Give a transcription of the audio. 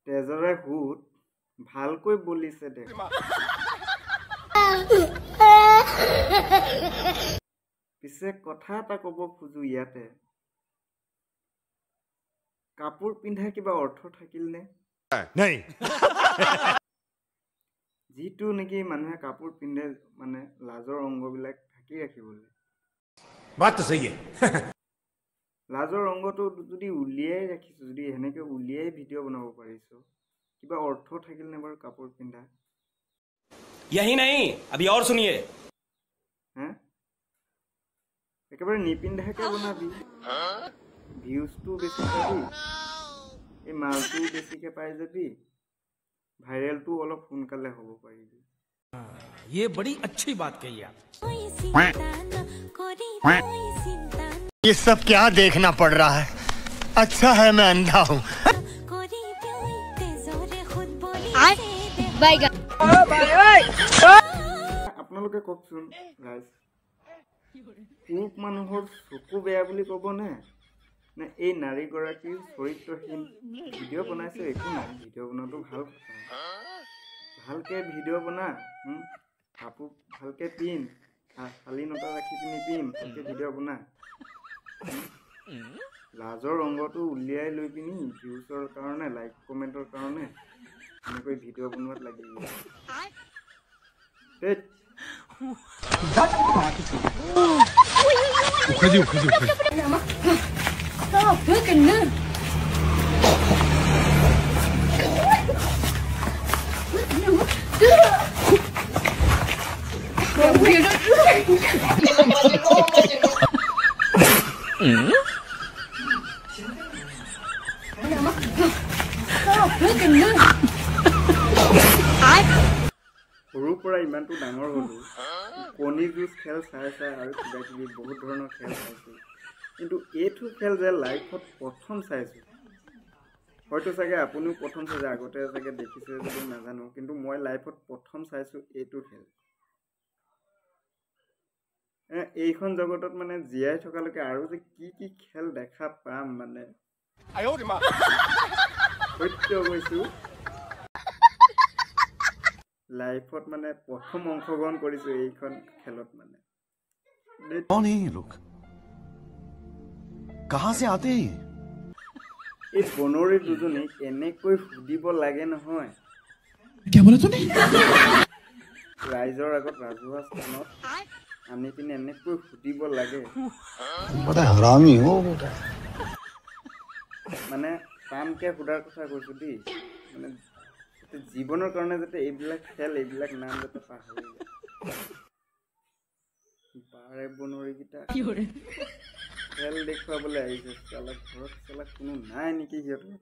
তেজৰে হুত ভালকৈ বলিছে দে পিছে কথা এটা ক'ব খোজো ইয়াতে কাপোৰ পিন্ধা কিবা অৰ্থ থাকিল নে নাই যিটো নেকি মানুহে কাপোৰ পিন্ধে মানে লাজৰ অংগবিলাক ঢাকি ৰাখিবলৈ বাত সহি লাজৰ অংগটো যদি উলিয়াই ৰাখিছো যদি এনেকে উলিয়াই ভিডিঅ' বনাব পাৰিছো কিবা অৰ্থ থাকিল নে বাৰু কাপোৰ পিন্ধা यही नहीं अभी और सुनिए হ্যাঁ একেবাৰে নিপিন্ধাকে বনাবি ভিউজটো বেছি পাবি এই মালটো বেছিকে পাই যাবি ভাইৰেলটো অলপ সোনকালে হ'ব পাৰিবি ये बड़ी अच्छी बात कही आप ये सब क्या देखना पड़ रहा है अच्छा है मैं अंधा हूँ আপোনালোকে কওকচোন ৰাইজ পুৰুষ মানুহৰ চকু বেয়া বুলি ক'ব নে এই নাৰীগৰাকীৰ চৰিত্ৰহীন ভিডিঅ' বনাইছে একো নাই ভিডিঅ' বনোৱাটো ভাল কথা ভালকে ভিডিঅ' বনা কাপোৰ ভালকে পিন্ধ শালীনতা ৰাখি পিনি পিন্ধ ভালকে ভিডিঅ' বনা লাজৰ অংগটো উলিয়াই লৈ পিনি ভিউজৰ কাৰণে লাইক কমেণ্টৰ কাৰণে এনেকৈ ভিডিঅ' বনোৱাত লাগি সৰুৰ পৰা ইমানটো ডাঙৰ হ'লো কণী যুঁজ খেল চাই চাই আৰু কিবা কিবি বহুত ধৰণৰ খেল চাইছোঁ কিন্তু এইটো খেল যে লাইফত প্ৰথম চাইছোঁ হয়তো চাগে আপুনিও প্ৰথম চাইছে আগতে চাগে দেখিছে যদি নাজানো কিন্তু মই লাইফত প্ৰথম চাইছোঁ এইটো খেল এইখন জগতত মানে জীয়াই থকালৈকে আৰু যে কি খেল দেখা পাম মানে সত্য কৈছোঁ লাইফত মানে প্ৰথম অংশগ্ৰহণ কৰিছো এইখন খেলত মানে कौन है ये लोग कहां से आते हैं এই বনৰী দুজনীক এনেকৈ সুধিব লাগে নহয় ৰাইজৰ আগত ৰাজহুৱা স্থানত আনি পিনে এনেকৈ সুধিব লাগে মানে টানকে সোধাৰ কথা কৈছো দেই মানে জীৱনৰ কাৰণে যাতে এইবিলাক খেল এইবিলাক নাম যাতে পাহৰি যায় বাৰে বনৰীকেইটা খেল দেখুৱাবলৈ আহিছে চালা ঘৰত চালা কোনো নাই নেকি সিহঁতৰ